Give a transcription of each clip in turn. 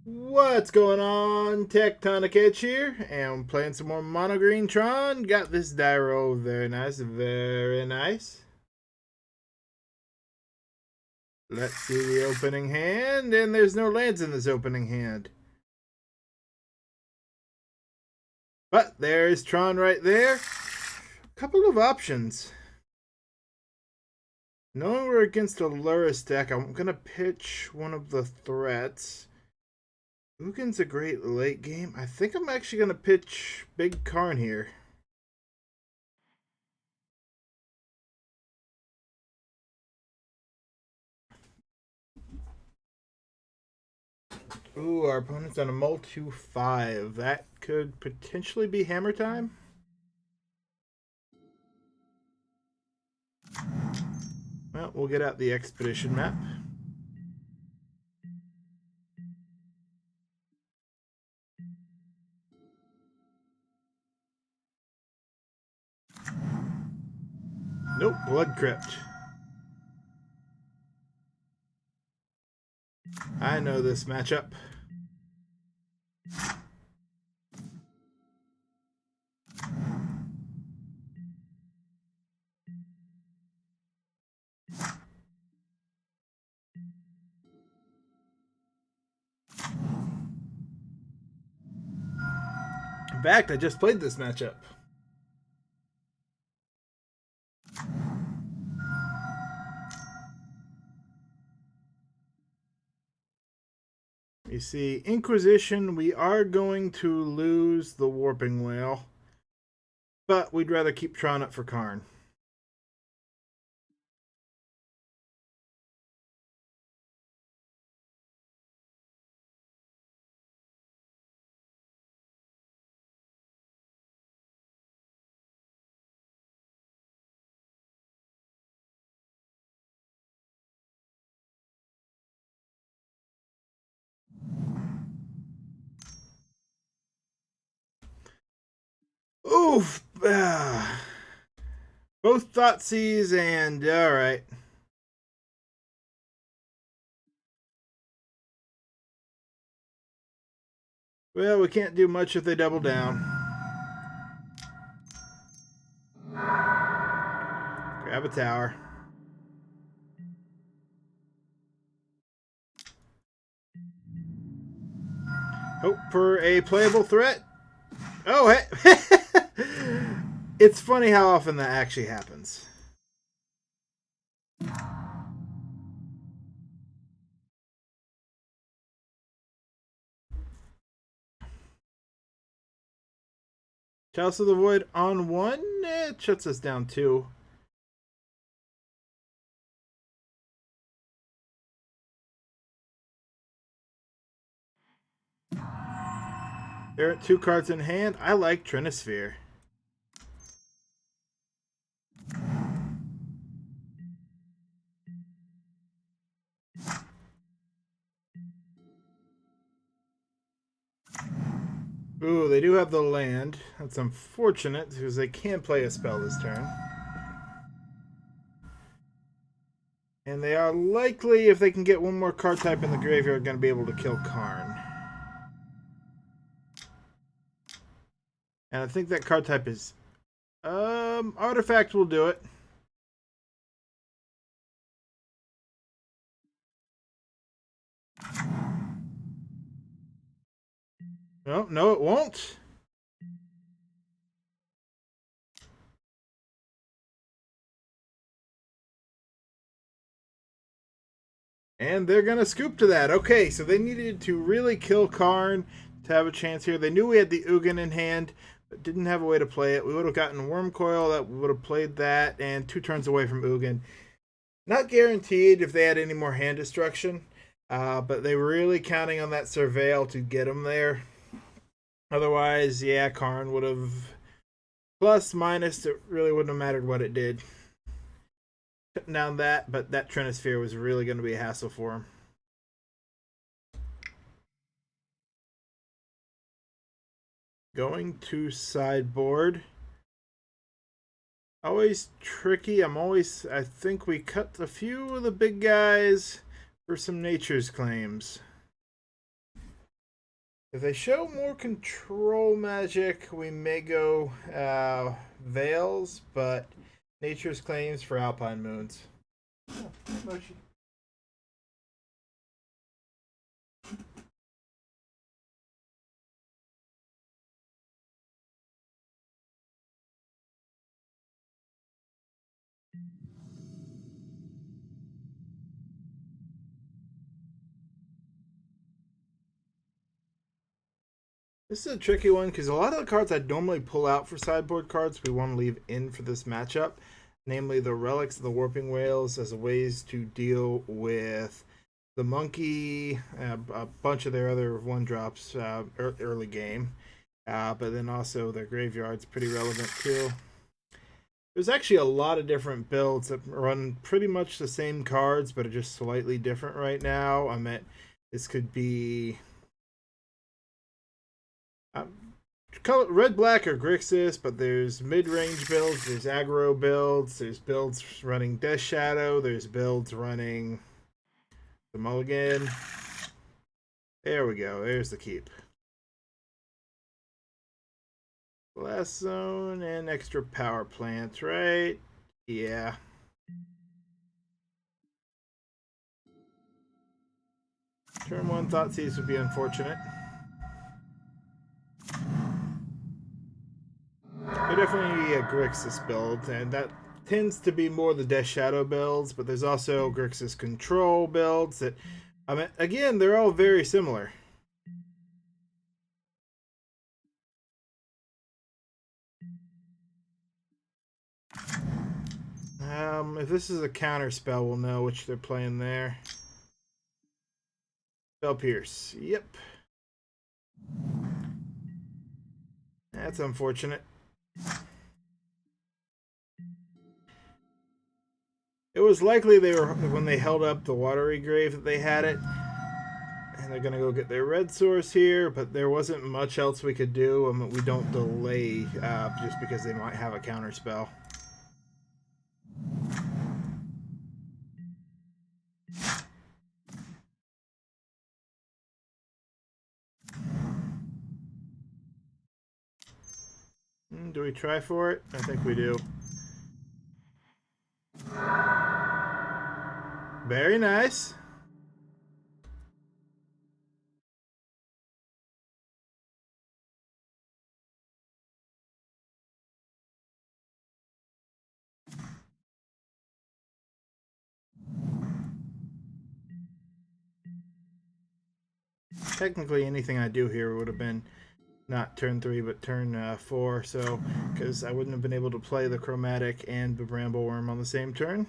What's going on? Tectonic Edge here, and I'm playing some more mono green Tron. Got this die roll, very nice, very nice. Let's see the opening hand, and there's no lands in this opening hand. But there's Tron right there. A couple of options. Knowing we're against a Lurrus deck, I'm going to pitch one of the threats. Ugin's a great late game. I think I'm actually going to pitch Big Karn here. Ooh, our opponent's on a Mulch 2-5. That could potentially be hammer time. Well, we'll get out the expedition map. Nope, Blood Crypt. I know this matchup. In fact, I just played this matchup. You see, Inquisition, we are going to lose the Warping Wail, but we'd rather keep Tron up for Karn. Oof! Both Thoughtseize and alright. Well, we can't do much if they double down. Grab a tower. Hope for a playable threat. Oh, hey. It's funny how often that actually happens. Chalice of the Void on one. It shuts us down two. There are two cards in hand. I like Trinisphere. Ooh, they do have the land. That's unfortunate because they can play a spell this turn. And they are likely, if they can get one more card type in the graveyard, going to be able to kill Karn. And I think that card type is... Artifact will do it. Oh, no, it won't. And they're going to scoop to that. Okay, so they needed to really kill Karn to have a chance here. They knew we had the Ugin in hand, but didn't have a way to play it. We would have gotten Wurmcoil, that would have played that, and 2 turns away from Ugin. Not guaranteed if they had any more hand destruction, but they were really counting on that Surveil to get them there. Otherwise, yeah, Karn would have plus, minus, it really wouldn't have mattered what it did. Cutting down that, but that Trinisphere was really going to be a hassle for him. Going to sideboard. Always tricky. I think we cut a few of the big guys for some Nature's Claims. If they show more control magic, we may go Veils, but Nature's Claims for Alpine Moons. Oh, Mochi. This is a tricky one because a lot of the cards I'd normally pull out for sideboard cards we want to leave in for this matchup, namely the Relics and the Warping Wails as ways to deal with the Monkey, a bunch of their other 1-drops early game, but then also their Graveyard's pretty relevant too. There's actually a lot of different builds that run pretty much the same cards but are just slightly different right now. I mean, this could be red, black, or Grixis, but there's mid-range builds, there's aggro builds, there's builds running Death Shadow, there's builds running the Mulligan. There we go, there's the keep. Blast Zone and extra power plant, right? Yeah. Turn 1 Thoughtseize would be unfortunate. They're definitely a Grixis build, and that tends to be more the Death Shadow builds, but there's also Grixis control builds that, I mean, again, they're all very similar. If this is a counter spell, we'll know which they're playing there. Spell Pierce. Yep. That's unfortunate. It was likely they were when they held up the Watery Grave that they had it. And they're going to go get their red source here, but there wasn't much else we could do. I mean, we don't delay just because they might have a counter spell. Do we try for it? I think we do. Very nice. Technically, anything I do here would have been not turn 3, but turn 4, so because I wouldn't have been able to play the Chromatic and the Bramble Wurm on the same turn.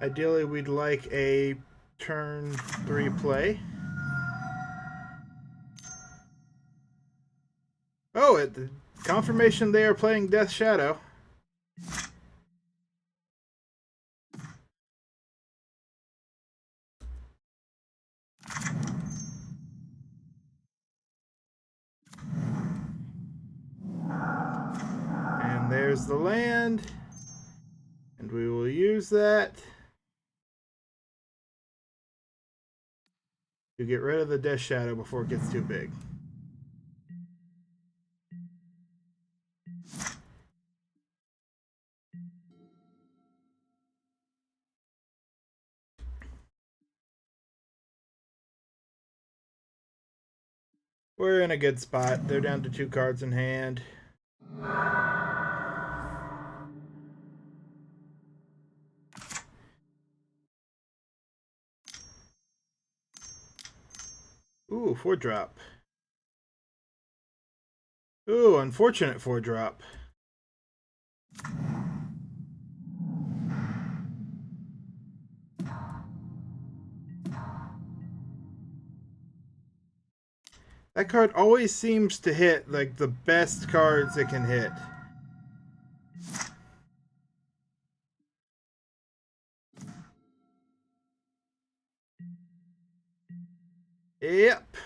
Ideally, we'd like a turn 3 play. Oh, the confirmation they are playing Death Shadow. And there's the land. And we will use that to get rid of the Death Shadow before it gets too big. We're in a good spot. They're down to 2 cards in hand. Ooh, 4-drop. Ooh, unfortunate 4-drop. That card always seems to hit like the best cards it can hit. Yep.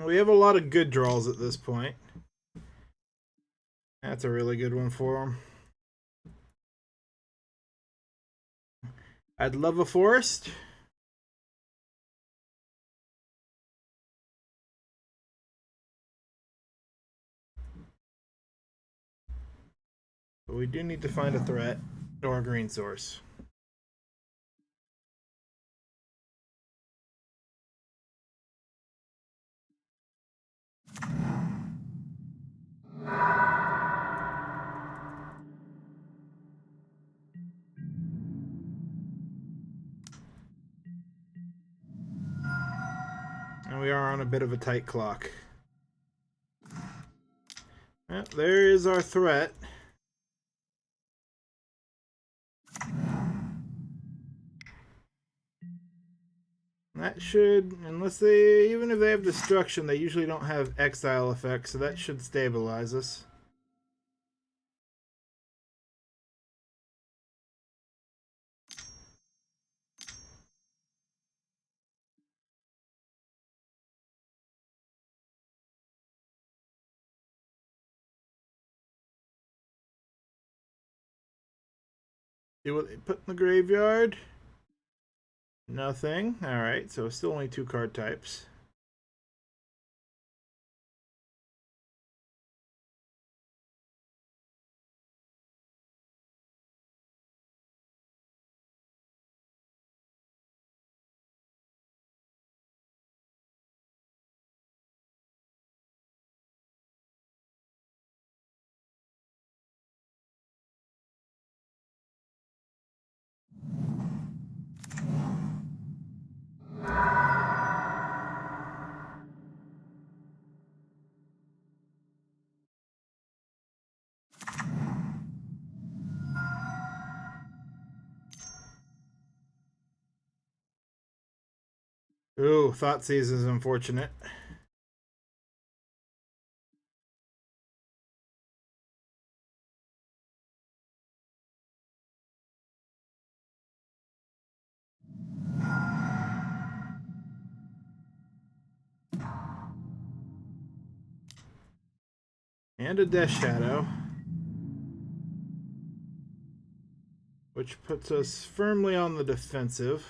We have a lot of good draws at this point. That's a really good one for him. I'd love a forest. But we do need to find a threat or a green source. And we are on a bit of a tight clock. Well, there is our threat. That should, unless they, even if they have destruction, they usually don't have exile effects, so that should stabilize us. See what they put in the graveyard? Nothing. Alright, so still only 2 card types. Ooh, Thoughtseize is unfortunate. And a Death Shadow, which puts us firmly on the defensive.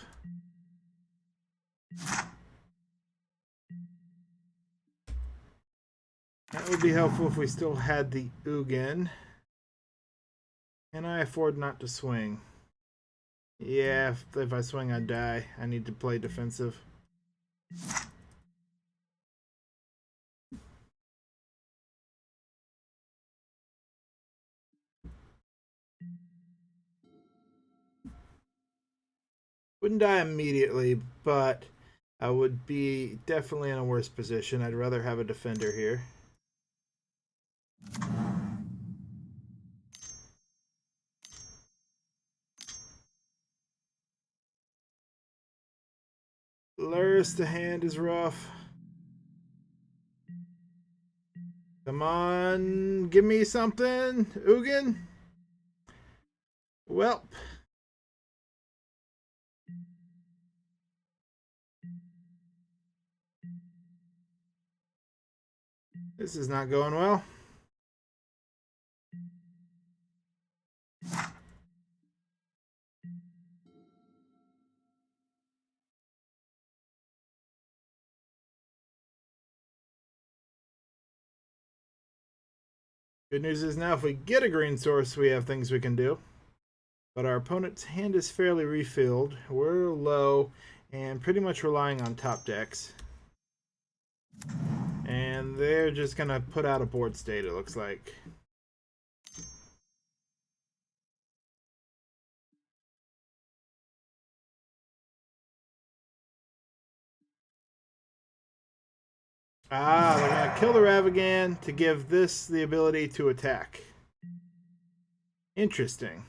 That would be helpful if we still had the Ugin. Can I afford not to swing? Yeah, if I swing, I die. I need to play defensive. Wouldn't die immediately, but I would be definitely in a worse position. I'd rather have a defender here. Luris to hand is rough. Come on, give me something, Ugin. Welp. This is not going well. Good news is now if we get a green source, we have things we can do. But our opponent's hand is fairly refilled. We're low and pretty much relying on top decks. And they're just going to put out a board state, it looks like. Ah, they're going to kill the Ravagan to give this the ability to attack. Interesting.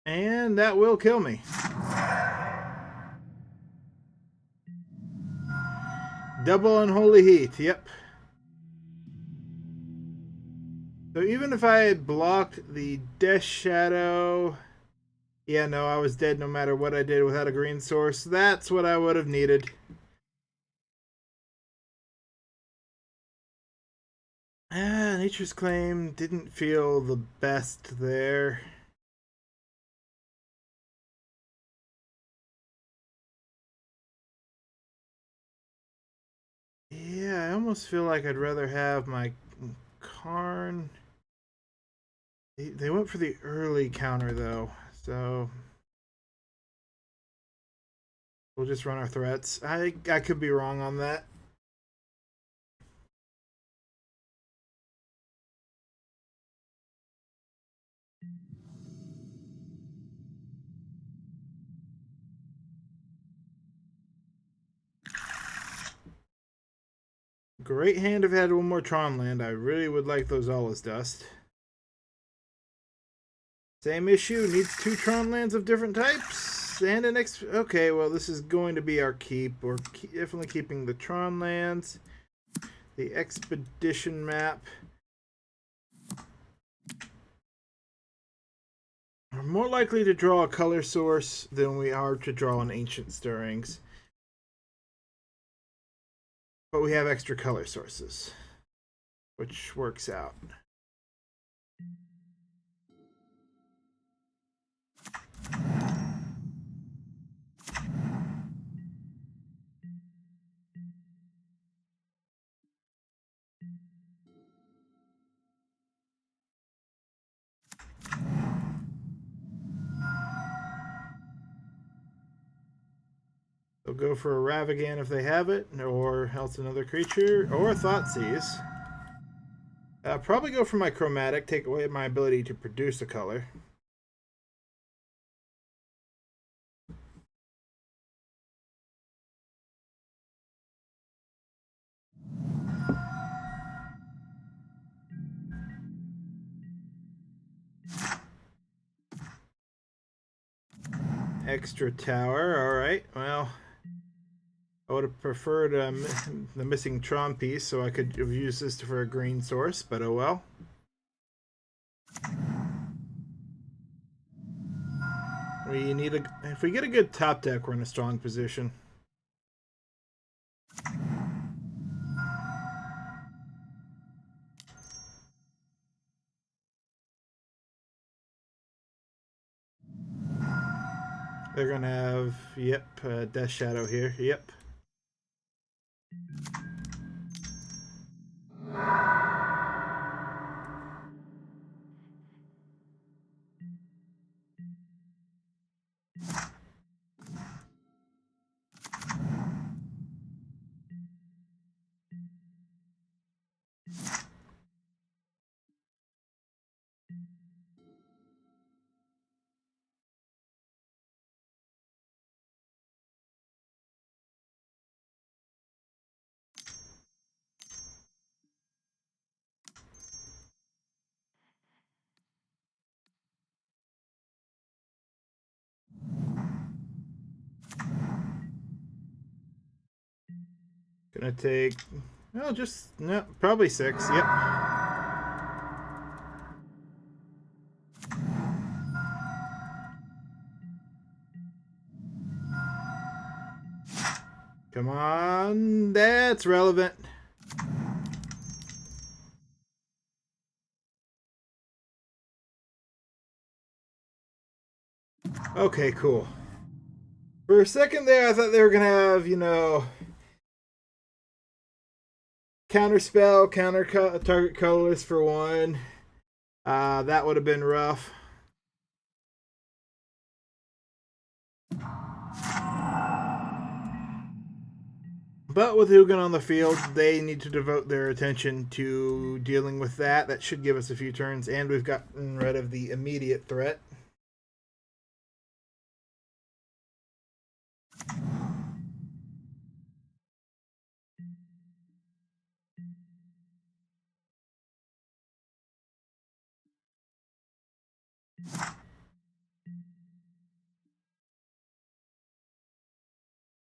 And that will kill me. Double Unholy Heat, yep. So even if I had blocked the Death Shadow... Yeah, no, I was dead no matter what I did without a green source. That's what I would have needed. Nature's Claim didn't feel the best there. Yeah, I almost feel like I'd rather have my Karn. They went for the early counter though, so we'll just run our threats. I could be wrong on that. Great hand if I had one more Tron land. I really would like those all as dust. Same issue, needs 2 Tron lands of different types. And an okay, well this is going to be our keep. We're definitely keeping the Tron lands. The Expedition map. We're more likely to draw a color source than we are to draw an Ancient Stirrings. But we have extra color sources, which works out. They'll go for a Ravagan if they have it, or else another creature, or Thoughtseize. Probably go for my Chromatic, take away my ability to produce a color. Extra tower, alright, well... I would have preferred the missing Tron piece, so I could have used this for a green source, but oh well. We need if we get a good top deck, we're in a strong position. They're gonna have, yep, Death Shadow here, yep. Gonna take, well, just, no, probably 6, yep. Come on, that's relevant. Okay, cool. For a second there, I thought they were gonna have, you know, counterspell, target colorless for 1. That would have been rough. But with Ugin on the field, they need to devote their attention to dealing with that. That should give us a few turns, and we've gotten rid of the immediate threat.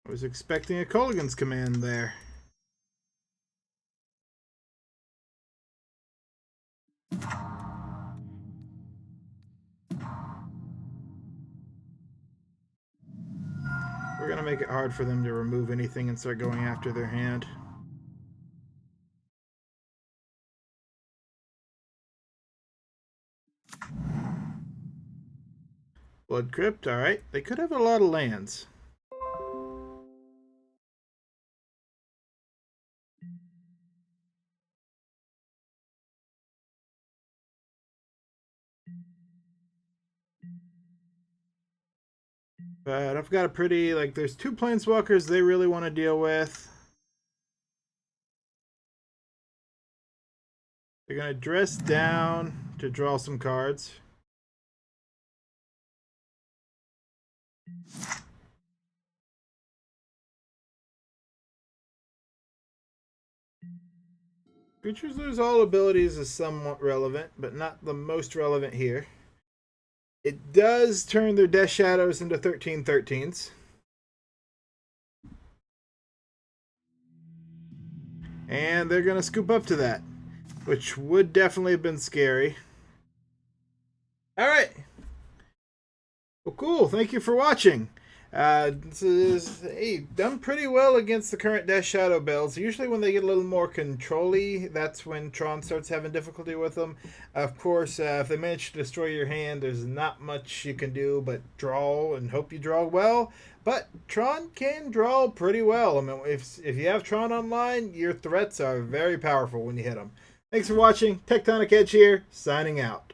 I was expecting a Kolaghan's Command there. We're going to make it hard for them to remove anything and start going after their hand. Blood Crypt, alright. They could have a lot of lands. But I've got a pretty, like, there's 2 planeswalkers they really want to deal with. They're going to dress down to draw some cards. Creatures lose all abilities is somewhat relevant, but not the most relevant here. It does turn their Death Shadows into 13/13s. And they're going to scoop up to that, which would definitely have been scary. Alright. Well, cool. Thank you for watching. This is done pretty well against the current Death Shadow builds. Usually when they get a little more control-y, that's when Tron starts having difficulty with them. Of course, if they manage to destroy your hand, there's not much you can do but draw and hope you draw well. But Tron can draw pretty well. I mean, if you have Tron online, your threats are very powerful when you hit them. Thanks for watching. Tectonic Edge here, signing out.